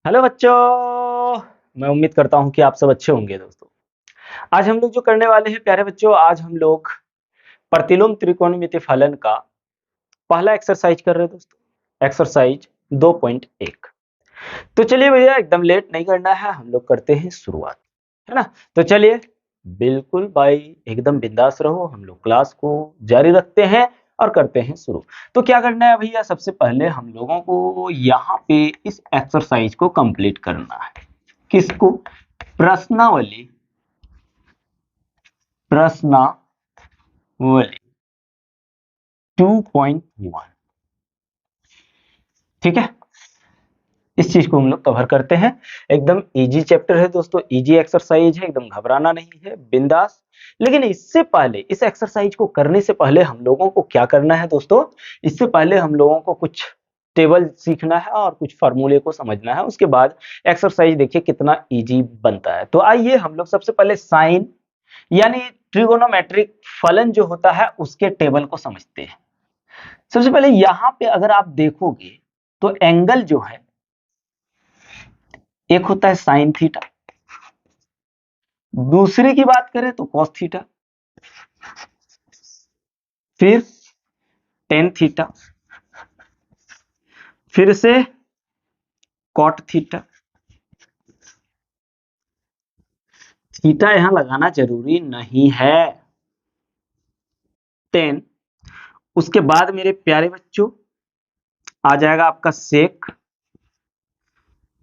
Hello बच्चों। मैं उम्मीद करता हूं कि आप सब अच्छे होंगे दोस्तों। आज हम लोग जो करने वाले हैं प्यारे बच्चों, आज हम लोग प्रतिलोम त्रिकोणमिति फलन का पहला एक्सरसाइज कर रहे हैं दोस्तों। एक्सरसाइज 2.1। तो चलिए भैया, एकदम लेट नहीं करना है, हम लोग करते हैं शुरुआत, है ना। तो चलिए, बिल्कुल भाई, एकदम बिंदास रहो, हम लोग क्लास को जारी रखते हैं और करते हैं शुरू। तो क्या करना है भैया, सबसे पहले हम लोगों को यहाँ पे इस एक्सरसाइज को कंप्लीट करना है। किसको? प्रश्नावली। प्रश्नावली 2.1। ठीक है, इस चीज को हम लोग कवर करते हैं। एकदम इजी चैप्टर है दोस्तों, इजी एक्सरसाइज है, एकदम घबराना नहीं है, बिंदास। लेकिन इससे पहले, इस एक्सरसाइज को करने से पहले हम लोगों को क्या करना है दोस्तों, इससे पहले हम लोगों को कुछ टेबल सीखना है और कुछ फार्मूले को समझना है। उसके बाद एक्सरसाइज देखिए कितना इजी बनता है। तो आइए हम लोग सबसे पहले साइन यानी ट्रिगोनोमेट्रिक फलन जो होता है उसके टेबल को समझते हैं। सबसे पहले यहां पे अगर आप देखोगे तो एंगल जो है, एक होता है साइन थीटा, दूसरे की बात करें तो कॉस थीटा, फिर टेन थीटा, फिर से कॉट थीटा। थीटा यहां लगाना जरूरी नहीं है। टेन, उसके बाद मेरे प्यारे बच्चों आ जाएगा आपका सेक,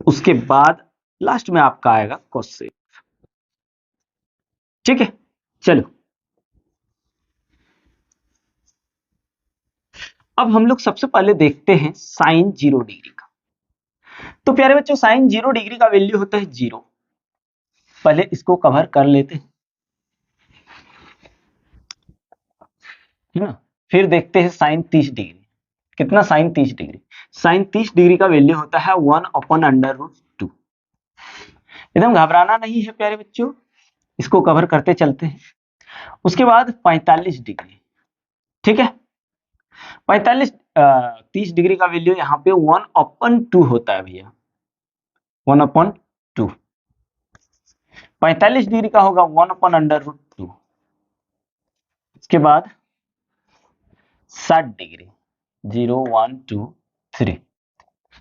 उसके बाद लास्ट में आपका आएगा कोसेक। ठीक है, चलो अब हम लोग सबसे पहले देखते हैं साइन 0 डिग्री का। तो प्यारे बच्चों, साइन 0 डिग्री का वैल्यू होता है 0। पहले इसको कवर कर लेते हैं, है ना। फिर देखते हैं साइन 30 डिग्री। कितना? Sine 30 degree. साइन 30 डिग्री का वैल्यू होता है 1/√2। एकदम घबराना नहीं है प्यारे बच्चों, इसको कवर करते चलते हैं। उसके बाद 45 डिग्री। ठीक है, 30 डिग्री का वैल्यू यहाँ पे 1/2 होता है भैया, 1/2। 45 डिग्री का होगा 1/√2। इसके बाद 60 डिग्री, 0 1 2 3,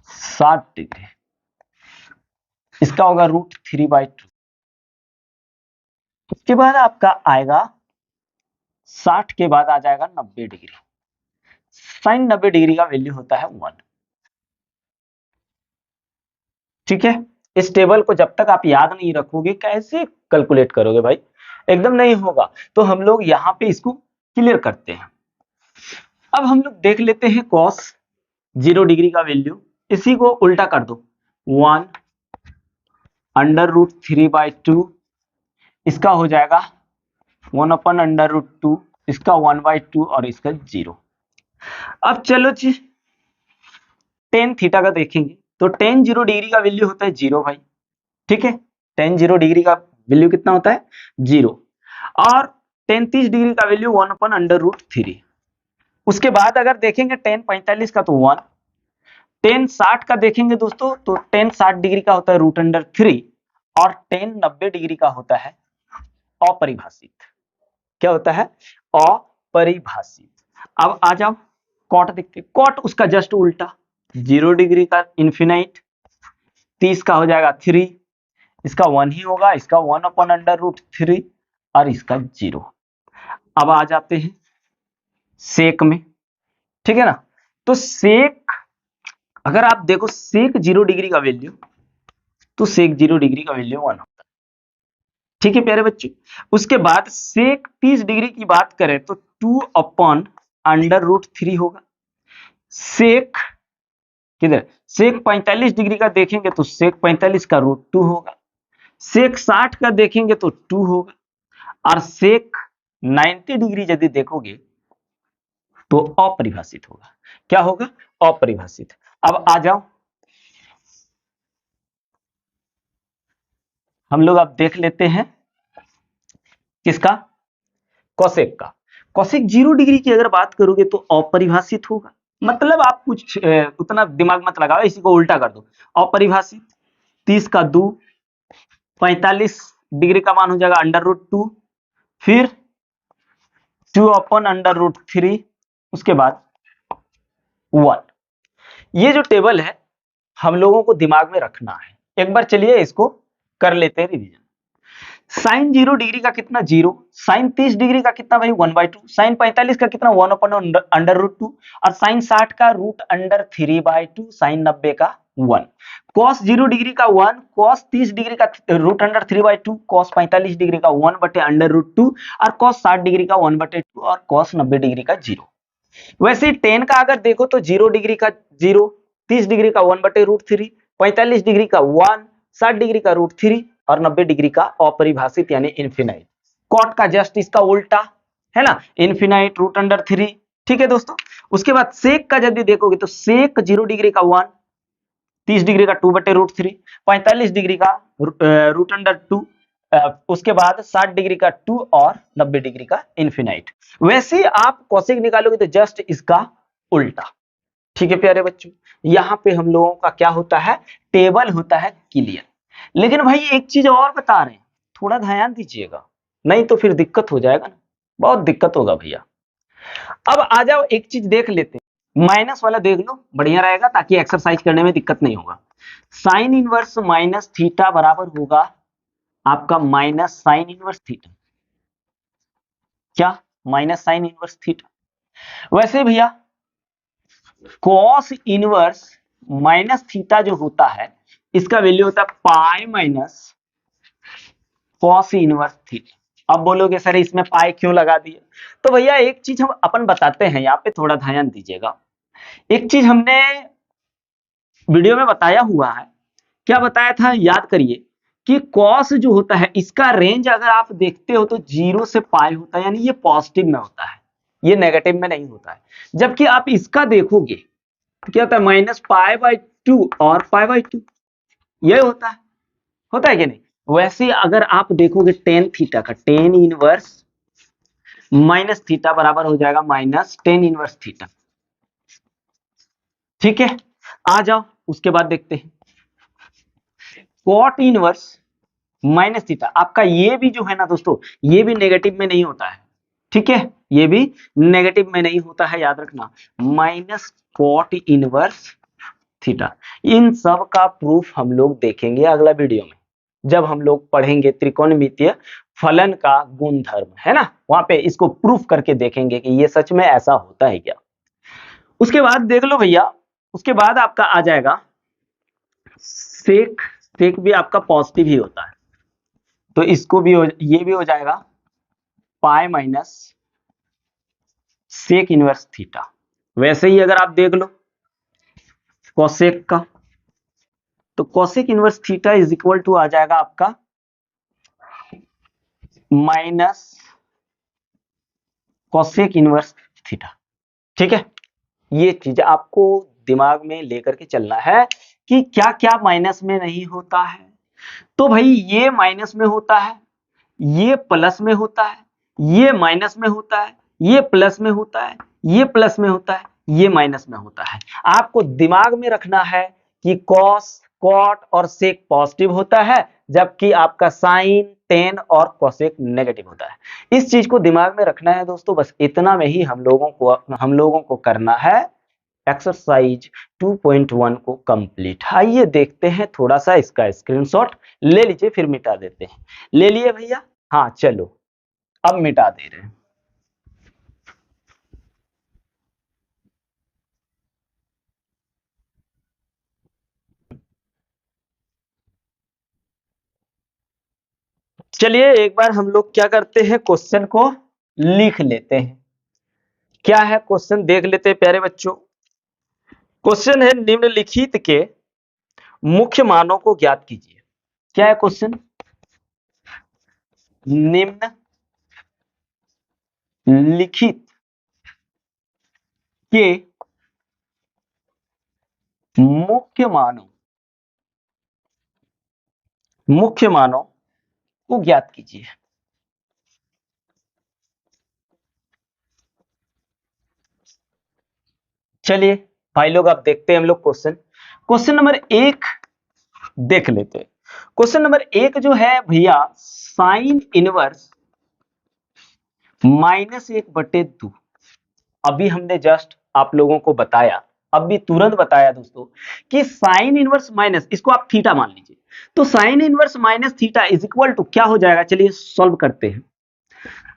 60 डिग्री, इसका होगा √3/2। इसके बाद आपका आएगा 60 के बाद आ जाएगा 90 डिग्री। साइन 90 डिग्री का वैल्यू होता है 1। ठीक है, इस टेबल को जब तक आप याद नहीं रखोगे कैसे कैलकुलेट करोगे भाई, एकदम नहीं होगा। तो हम लोग यहाँ पे इसको क्लियर करते हैं। अब हम लोग देख लेते हैं कॉस 0 डिग्री का वैल्यू, इसी को उल्टा कर दो, 1/√3/2, इसका हो जाएगा 1/√2, इसका 1/2 और इसका 0। अब चलो जी टेन थीटा का देखेंगे। तो टेन 0 डिग्री का वैल्यू होता है 0 भाई। ठीक है, टेन 0 डिग्री का वैल्यू कितना होता है? 0। और टेन 30 डिग्री का वैल्यू 1/√3। उसके बाद अगर देखेंगे टेन 45 का तो 1। टेन 60 का देखेंगे दोस्तों, तो टेन 60 डिग्री का होता है √3। और टेन 90 डिग्री का होता है अपरिभाषित। क्या होता है? अपरिभाषित। अब आ जाओ कॉट देखते, कॉट उसका जस्ट उल्टा, 0 डिग्री का इन्फिनाइट, 30 का हो जाएगा 3, इसका 1 ही होगा, इसका 1/√3 और इसका 0। अब आ जाते हैं सेक में। ठीक है ना, तो सेक अगर आप देखो सेक 0 डिग्री का वैल्यू, तो सेक 0 डिग्री का वैल्यू 1 होता है। ठीक है प्यारे बच्चों, उसके बाद सेक 30 डिग्री की बात करें तो 2/√3 होगा। सेक किधर? सेक 45 डिग्री का देखेंगे तो सेक 45 का √2 होगा। सेक 60 का देखेंगे तो 2 होगा। और सेक 90 डिग्री यदि देखोगे तो अपरिभाषित होगा। क्या होगा? अपरिभाषित। अब आ जाओ, हम लोग अब देख लेते हैं किसका? कोसेक का। कोसेक 0 डिग्री की अगर बात करोगे तो अपरिभाषित होगा। मतलब आप कुछ उतना दिमाग मत लगाओ, इसी को उल्टा कर दो, अपरिभाषित। 30 का 2, 45 डिग्री का मान हो जाएगा √2, फिर 2/√3, उसके बाद 1। ये जो टेबल है हम लोगों को दिमाग में रखना है। एक बार चलिए इसको कर लेते हैं रिवीजन। साइन 0 डिग्री का कितना 0, साइन 30 डिग्री का कितना भाई 1/2, साइन 45 का कितना 1/√2 और साइन 60 का √3/2, साइन 90 का 1, कॉस 0 डिग्री का 1, कॉस 30 डिग्री का √3/2, कॉस 45 डिग्री का 1/√2 और कॉस 60 डिग्री का 1/2 और कॉस 90 डिग्री का 0। वैसे tan का अगर देखो तो 0 डिग्री का 0, 30 डिग्री का 1/√3, 45 डिग्री का 1, 60 डिग्री का √3 और 90 डिग्री का अपरिभाषित यानी इनफिनाइट। कॉट का जस्ट इसका उल्टा है ना, इनफिनाइट √3। ठीक है दोस्तों। उसके बाद सेक का यदि देखोगे तो सेक 0 डिग्री का 1, 30 डिग्री का 2/√3, 45 डिग्री का √2, उसके बाद 60 डिग्री का 2 और 90 डिग्री का इनफिनाइट। वैसे आप कॉसेक निकालोगे तो जस्ट इसका उल्टा। ठीक है प्यारे बच्चों, यहाँ पे हम लोगों का क्या होता है, टेबल होता है क्लियर। लेकिन भाई एक चीज और बता रहे हैं, थोड़ा ध्यान दीजिएगा, नहीं तो फिर दिक्कत हो जाएगा ना, बहुत दिक्कत होगा भैया। अब आ जाओ एक चीज देख लेते हैं, माइनस वाला देख लो, बढ़िया रहेगा ताकि एक्सरसाइज करने में दिक्कत नहीं होगा। साइन इनवर्स माइनस थीटा बराबर होगा आपका माइनस साइन इनवर्स थीटा। क्या? Minus sine inverse theta. वैसे भैया कॉस इनवर्स माइनस थीटा जो होता है इसका वैल्यू होता है पाई माइनस कॉस इनवर्स थीटा। अब बोलोगे सर इसमें पाई क्यों लगा दिए, तो भैया एक चीज हम अपन बताते हैं, यहाँ पे थोड़ा ध्यान दीजिएगा। एक चीज हमने वीडियो में बताया हुआ है, क्या बताया था याद करिए, कि कॉस जो होता है इसका रेंज अगर आप देखते हो तो 0 से पाई होता है, यानी ये पॉजिटिव में होता है, ये नेगेटिव में नहीं होता है। जबकि आप इसका देखोगे तो क्या होता है -π/2 और π/2, ये होता है कि नहीं। वैसे अगर आप देखोगे टेन थीटा का टेन इनवर्स माइनस थीटा बराबर हो जाएगा माइनस टेन इनवर्स थीटा। ठीक है, आ जाओ उसके बाद देखते हैं कॉट इनवर्स माइनस थीटा। आपका ये भी जो है ना दोस्तों, ये भी नेगेटिव में नहीं होता है। ठीक है, ये भी नेगेटिव में नहीं होता है, याद रखना, माइनस कॉट इनवर्स थीटा। इन सब का प्रूफ हम लोग देखेंगे अगला वीडियो में, जब हम लोग पढ़ेंगे त्रिकोणमितीय फलन का गुणधर्म, है ना, वहां पे इसको प्रूफ करके देखेंगे कि ये सच में ऐसा होता है क्या। उसके बाद देख लो भैया, उसके बाद आपका आ जाएगा सेक। सेक भी आपका पॉजिटिव ही होता है, तो इसको भी ये भी हो जाएगा pi minus sec inverse theta. वैसे ही अगर आप देख लो कोसेक का, तो cosec inverse theta is equal to आ जाएगा आपका माइनस कोसेक इनवर्स थीटा। ठीक है, ये चीज आपको दिमाग में लेकर के चलना है कि क्या क्या माइनस में नहीं होता है। तो भाई ये माइनस में होता है, ये प्लस में होता है, ये माइनस में होता है, ये प्लस में होता है, ये प्लस में होता है, ये माइनस में होता है। आपको दिमाग में रखना है कि कॉस कॉट और सेक पॉजिटिव होता है, जबकि आपका साइन टेन और कोसेक नेगेटिव होता है। इस चीज को दिमाग में रखना है दोस्तों, बस इतना में ही हम लोगों को करना है एक्सरसाइज 2.1 को कंप्लीट। आइए देखते हैं, थोड़ा सा इसका स्क्रीनशॉट ले लीजिए फिर मिटा देते हैं। ले लिए भैया, हाँ चलो अब मिटा दे रहे हैं। चलिए एक बार हम लोग क्या करते हैं, क्वेश्चन को लिख लेते हैं। क्या है क्वेश्चन देख लेते हैं प्यारे बच्चों। क्वेश्चन है निम्नलिखित के मुख्य मानों को ज्ञात कीजिए। क्या है क्वेश्चन, निम्नलिखित के मुख्य मानों को ज्ञात कीजिए। चलिए भाई लोग अब देखते हैं हम लोग क्वेश्चन। क्वेश्चन नंबर 1 देख लेते हैं। क्वेश्चन नंबर 1 जो है भैया, साइन इनवर्स -1/2। अभी हमने जस्ट आप लोगों को बताया, अभी तुरंत बताया दोस्तों, कि साइन इनवर्स माइनस, इसको आप थीटा मान लीजिए, तो sine inverse minus theta is equal to क्या हो जाएगा, चलिए सॉल्व करते हैं।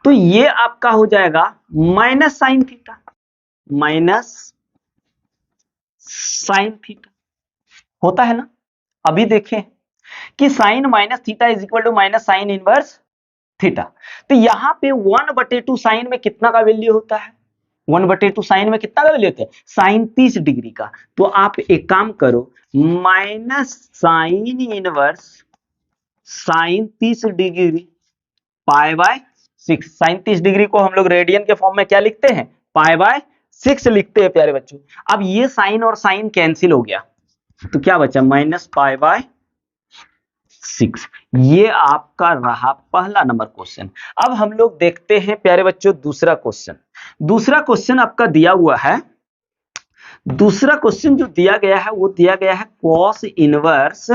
तो ये आपका हो जाएगा minus sine theta, minus sine theta, होता है ना। अभी देखें कि sine minus theta is equal to minus sine inverse theta. तो यहां पे 1/2 साइन में कितना का वैल्यू होता है, 1/2 साइन में कितना का वैल्यू होता है, साइन 30 डिग्री का। तो आप एक काम करो, minus sine inverse sine 30 degree pi by 6। Sine 30 degree को हम लोग रेडियन के फॉर्म में क्या लिखते हैं, पाई बाय 6 लिखते हैं प्यारे बच्चों। अब ये साइन और साइन कैंसिल हो गया, तो क्या बचा, माइनस पाई बाय 6। ये आपका रहा पहला नंबर क्वेश्चन। अब हम लोग देखते हैं प्यारे बच्चों दूसरा क्वेश्चन। दूसरा क्वेश्चन आपका दिया हुआ है, दूसरा क्वेश्चन जो दिया गया है वो दिया गया है कॉस इनवर्स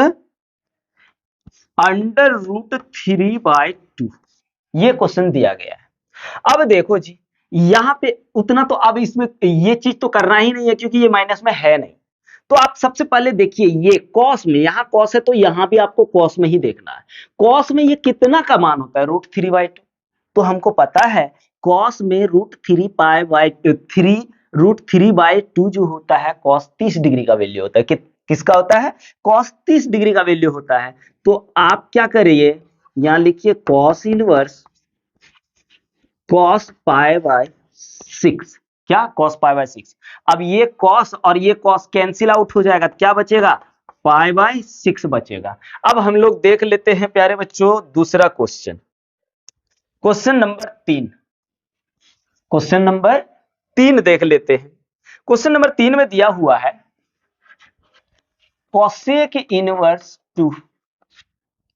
√3/2। ये क्वेश्चन दिया गया है। अब देखो जी, यहां पे उतना तो अब इसमें ये चीज तो करना ही नहीं है, क्योंकि ये माइनस में है नहीं। तो आप सबसे पहले देखिए, ये कॉस में, यहां कॉस है तो यहां भी आपको कॉस में ही देखना है। कॉस में ये कितना का मान होता है, √3/2। तो हमको पता है कॉस में √3 जो होता है, कॉस 30 डिग्री का वैल्यू होता है। किसका होता है, कॉस 30 डिग्री का वैल्यू होता है। तो आप क्या करिए, यहां लिखिए कॉस इनवर्स cos π/6। क्या, cos π/6। अब ये cos और ये cos कैंसिल आउट हो जाएगा, क्या बचेगा, π/6 बचेगा। अब हम लोग देख लेते हैं प्यारे बच्चों दूसरा question, question number 3। Question number 3 देख लेते हैं। क्वेश्चन नंबर 3 में दिया हुआ है cosec इनवर्स 2।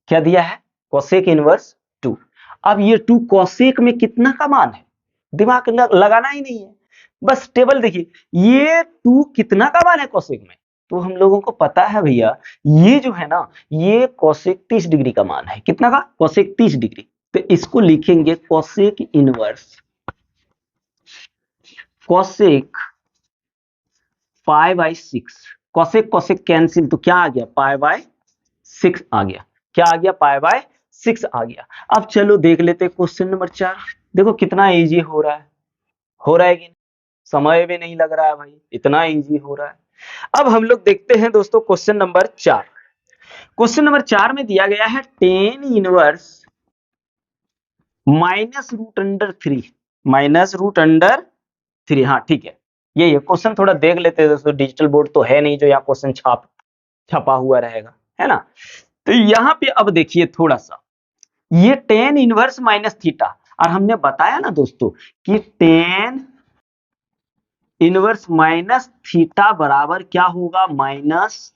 क्या दिया है, cosec इनवर्स 2। अब ये 2 cosec में कितना का मान है, दिमाग लगाना ही नहीं है, बस टेबल देखिए, ये 2 कितना का मान है cosec में। तो हम लोगों को पता है भैया, ये जो है ना, ये cosec 30 डिग्री का मान है। कितना का, cosec 30 डिग्री। तो इसको लिखेंगे cosec inverse cosec π/6। cosec cosec cancel, तो क्या आ गया, π/6 आ गया। क्या आ गया, π/6 आ गया। अब चलो देख लेते क्वेश्चन नंबर 4। देखो कितना इजी हो रहा है, हो रहा है कि नहीं? समय भी नहीं लग रहा है भाई, इतना इजी हो रहा है। अब हम लोग देखते हैं दोस्तों क्वेश्चन नंबर 4। क्वेश्चन नंबर 4 में दिया गया है टेन इनवर्स -√3 -√3। हाँ ठीक है, ये क्वेश्चन थोड़ा देख लेते हैं दोस्तों, डिजिटल बोर्ड तो है नहीं जो यहाँ क्वेश्चन छपा हुआ रहेगा, है ना। तो यहाँ पे अब देखिए थोड़ा सा, ये टेन इनवर्स माइनस थीटा, और हमने बताया ना दोस्तों कि टेन इनवर्स माइनस थीटा बराबर क्या होगा, माइनस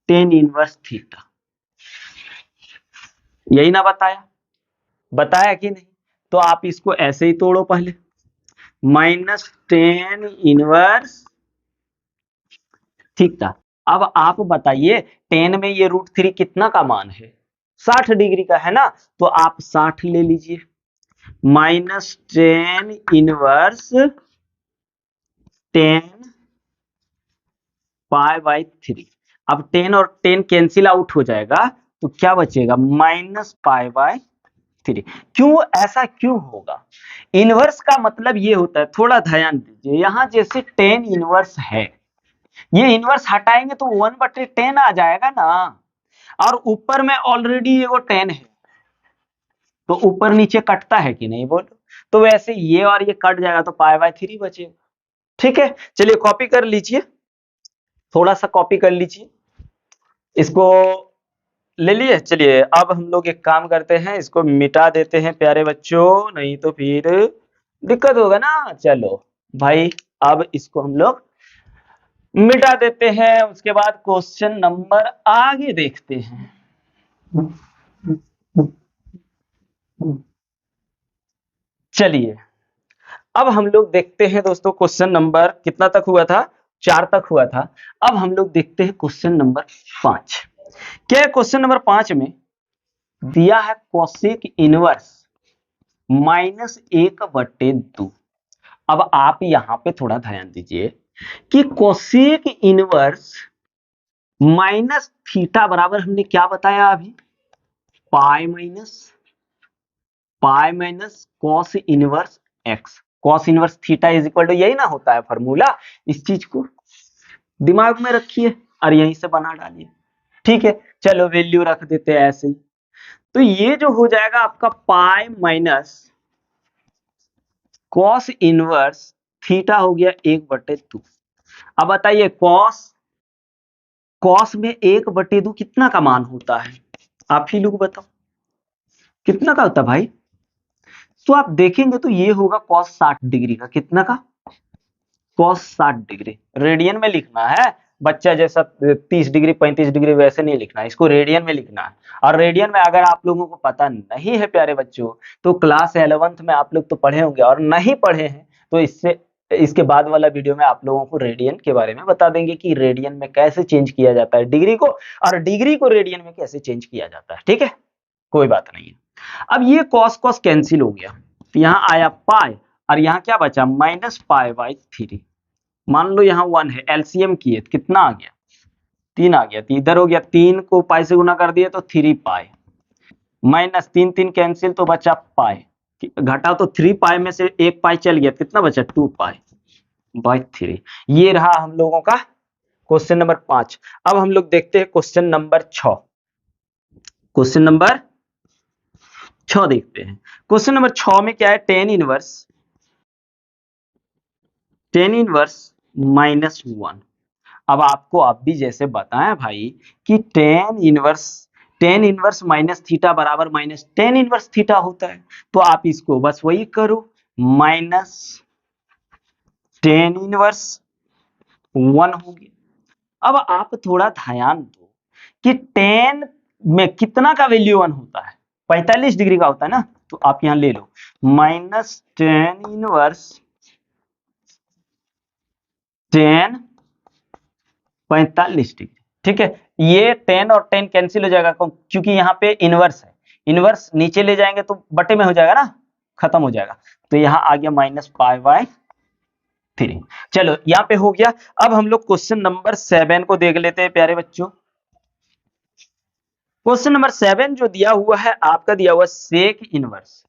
टेन इनवर्स थीटा। यही ना बताया, बताया कि नहीं। तो आप इसको ऐसे ही तोड़ो पहले, माइनस टेन इनवर्स थीटा। अब आप बताइए, 10 में ये √3 कितना का मान है, 60 डिग्री का है ना। तो आप 60 ले लीजिए, माइनस 10 इनवर्स 10 π/3। अब 10 और 10 कैंसिल आउट हो जाएगा, तो क्या बचेगा, माइनस π/3। क्यों, ऐसा क्यों होगा, इनवर्स का मतलब ये होता है, थोड़ा ध्यान दीजिए, यहां जैसे 10 इनवर्स है, ये इनवर्स हटाएंगे तो 1/10 आ जाएगा ना, और ऊपर में ऑलरेडी ये वो 10 है, तो ऊपर नीचे कटता है कि नहीं बोलो। तो वैसे ये और ये कट जाएगा, तो π/3 बचेगा। ठीक है, चलिए कॉपी कर लीजिए, थोड़ा सा कॉपी कर लीजिए, इसको ले लिए। चलिए अब हम लोग एक काम करते हैं, इसको मिटा देते हैं प्यारे बच्चों, नहीं तो फिर दिक्कत होगा ना। चलो भाई, अब इसको हम लोग मिटा देते हैं, उसके बाद क्वेश्चन नंबर आगे देखते हैं। चलिए अब हम लोग देखते हैं दोस्तों, क्वेश्चन नंबर कितना तक हुआ था, 4 तक हुआ था। अब हम लोग देखते हैं क्वेश्चन नंबर 5। क्या है क्वेश्चन नंबर 5 में दिया है कोसेक इनवर्स -1/2। अब आप यहां पे थोड़ा ध्यान दीजिए कि कोसेक इनवर्स माइनस थीटा बराबर हमने क्या बताया अभी, pi minus cos inverse x. Cos inverse theta is equal to यही ना होता है फॉर्मूला। इस चीज को दिमाग में रखिए और यहीं से बना डालिए। ठीक है, चलो वैल्यू रख देते हैं ऐसे ही। तो ये जो हो जाएगा आपका पाई माइनस कॉस इनवर्स थीटा हो गया 1/2। अब बताइए कॉस में 1/2 कितना का मान होता है, आप ही लोग बताओ कितना का होता है भाई। तो आप देखेंगे तो ये होगा कॉस 60 डिग्री का। कितना का, कॉस 60 डिग्री। रेडियन में लिखना है बच्चा, जैसा 30 डिग्री 35 डिग्री वैसे नहीं लिखना है, इसको रेडियन में लिखना है। और रेडियन में अगर आप लोगों को पता नहीं है प्यारे बच्चों, तो क्लास 11th में आप लोग तो पढ़े होंगे, और नहीं पढ़े हैं तो इसके बाद वाला वीडियो में आप लोगों को रेडियन के बारे में बता देंगे कि रेडियन में कैसे चेंज किया जाता है डिग्री को, और डिग्री को रेडियन में कैसे चेंज किया जाता है। ठीक है, कोई बात नहीं है। अब ये कॉस कॉस कैंसिल हो गया, यहाँ आया पाई और यहाँ क्या बचा -π/3। मान लो यहाँ 1 है, एलसीएम किए कितना आ गया 3 आ गया, तो इधर हो गया 3 को पाई से गुना कर दिए तो 3 पाई, माइनस 3 3 कैंसिल तो बचा पाई, घटाओ तो 3 पाई में से 1 पाई चल गया, कितना बचा 2 पाई/3। ये रहा हम लोगों का क्वेश्चन नंबर 5। अब हम लोग देखते हैं क्वेश्चन नंबर 6। क्वेश्चन नंबर 6 देखते हैं। क्वेश्चन नंबर 6 में क्या है, टेन इनवर्स -1। अब आपको अब भी जैसे बताया भाई कि टेन इनवर्स माइनस थीटा बराबर माइनस टेन इनवर्स थीटा होता है, तो आप इसको बस वही करो, माइनस टेन इनवर्स 1 हो गया। अब आप थोड़ा ध्यान दो कि टेन में कितना का वैल्यू 1 होता है, 45 डिग्री का होता है ना, तो आप यहां ले लो माइनस टेन इनवर्स 45 डिग्री। ठीक है, ये 10 और 10 कैंसिल हो जाएगा क्योंकि यहाँ पे इनवर्स है, इनवर्स नीचे ले जाएंगे तो बटे में हो जाएगा ना, खत्म हो जाएगा। तो यहाँ आ गया -π/3। चलो यहाँ पे हो गया। अब हम लोग क्वेश्चन नंबर 7 को देख लेते हैं प्यारे बच्चों। क्वेश्चन नंबर 7 जो दिया हुआ है आपका, दिया हुआ सेक इनवर्स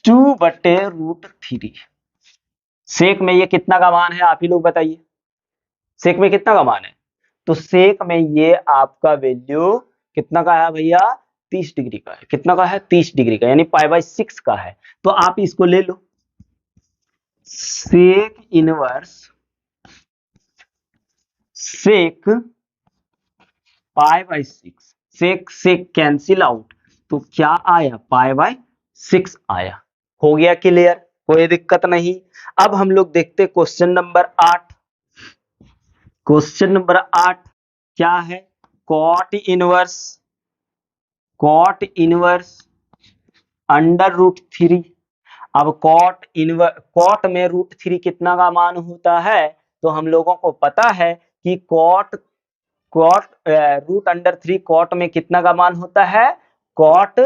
2/√3। सेक में ये कितना का मान है आप ही लोग बताइए, सेक में कितना का मान है। तो सेक में ये आपका वैल्यू कितना का है भैया, 30 डिग्री का है। कितना का है, 30 डिग्री का, यानी π/6 का है। तो आप इसको ले लो, सेक इनवर्स सेक π/6, सेक सेक कैंसिल आउट, तो क्या आया π/6 आया। हो गया क्लियर, कोई दिक्कत नहीं। अब हम लोग देखते क्वेश्चन नंबर 8। क्वेश्चन नंबर 8 क्या है, कॉट इनवर्स √3। अब कॉट में √3 कितना का मान होता है, तो हम लोगों को पता है कि कॉट √3 कॉट में कितना का मान होता है, कॉट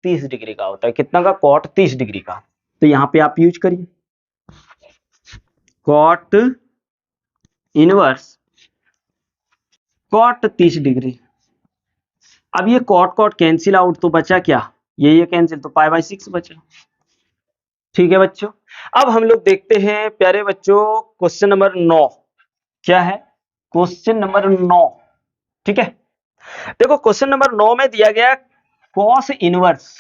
30 डिग्री का होता है। कितना का, कॉट 30 डिग्री का। तो यहाँ पे आप यूज करिए कॉट इनवर्स कॉट 30 डिग्री। अब ये कॉट कैंसिल आउट, तो बचा क्या, ये कैंसिल, तो π/6 बचा। ठीक है बच्चों, अब हम लोग देखते हैं प्यारे बच्चों क्वेश्चन नंबर 9। क्या है, क्वेश्चन नंबर 9। ठीक है, देखो क्वेश्चन नंबर 9 में दिया गया कॉस इनवर्स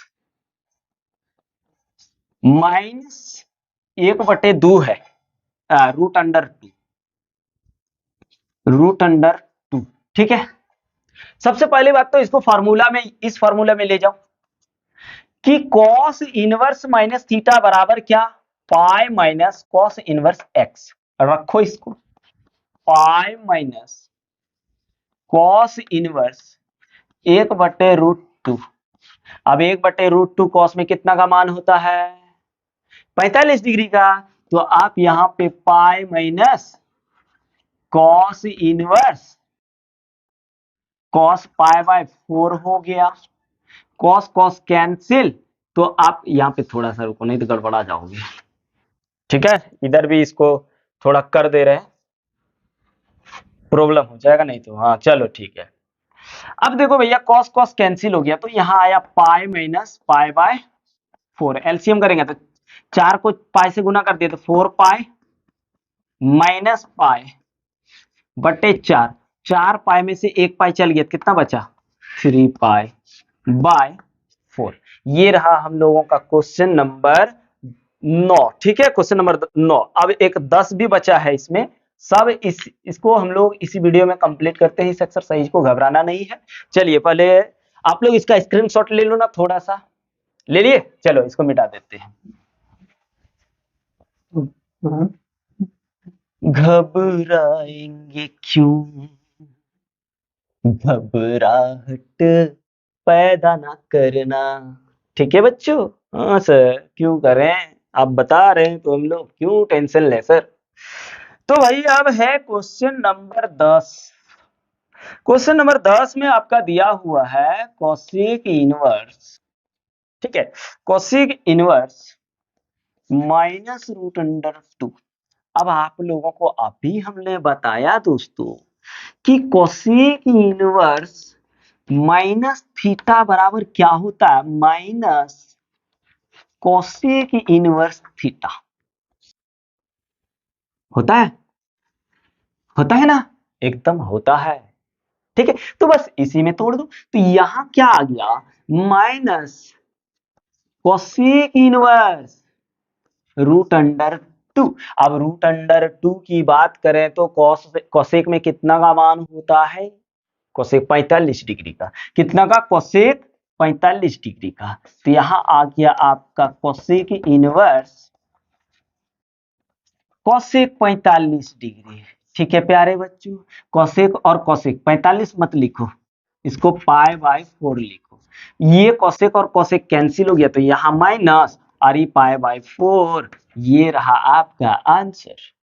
-1/2 है, √2। ठीक है, सबसे पहली बात तो इसको इस फार्मूला में ले जाओ कि कॉस इनवर्स माइनस थीटा बराबर क्या, पाई माइनस कॉस इनवर्स एक्स। रखो इसको, पाई माइनस कॉस इनवर्स 1/√2। अब 1/√2 कॉस में कितना का मान होता है, 45 डिग्री का, तो आप यहाँ पे पाई minus cos inverse cos pi by 4 हो गया। कॉस कॉस कैंसिल, तो आप यहाँ पे थोड़ा सा रुको नहीं तो गड़बड़ा जाओगे। ठीक है, इधर भी इसको थोड़ा कर दे रहे हैं, प्रॉब्लम हो जाएगा नहीं तो। हाँ चलो ठीक है। अब देखो भैया कॉस कॉस कैंसिल हो गया, तो यहाँ आया pi minus pi by 4। LCM करेंगे तो 4 को पाई से गुना कर दिया तो 4 पाई माइनस पाई बटे 4। 4 पाई में से 1 पाई चल गया, कितना बचा 3 पाई बाय 4। ये रहा हम लोगों का क्वेश्चन नंबर 9। ठीक है, क्वेश्चन नंबर 9। अब एक 10 भी बचा है इसमें, सब इसको हम लोग इसी वीडियो में कंप्लीट करते हैं। इस एक्सरसाइज को घबराना नहीं है। चलिए पहले आप लोग इसका स्क्रीनशॉट ले लो ना, थोड़ा सा ले लिए। चलो इसको मिटा देते हैं। घबराएंगे क्यों, घबराहट पैदा ना करना। ठीक है बच्चों। हाँ सर, क्यों करें, आप बता रहे हैं तो हम लोग क्यों टेंशन ले सर। तो भाई अब है क्वेश्चन नंबर 10। क्वेश्चन नंबर 10 में आपका दिया हुआ है कोसेक इनवर्स। ठीक है, cosec inverse minus root under 2। अब आप लोगों को अभी हमने बताया दोस्तों कि कोसेक इनवर्स माइनस थीटा बराबर क्या होता है, माइनस कोसेक इनवर्स थीटा होता है। होता है ना, एकदम होता है। ठीक है, तो बस इसी में तोड़ दो, तो यहां क्या आ गया minus cosec inverse root under 2। अब रूट अंडर 2 की बात करें तो कोसेक में कितना का मान होता है, कोसेक 45 डिग्री का। कितना का, कोसेक 45 डिग्री का। तो यहां आ गया आपका कोसेक इनवर्स कोसेक 45 डिग्री। ठीक है प्यारे बच्चों, कोसेक और कोसेक 45 मत लिखो, इसको पाई बाय 4 लिखो। ये कोसेक और कोसेक कैंसिल हो गया, तो यहां माइनस और ये पाई बाय 4। ये रहा आपका आंसर।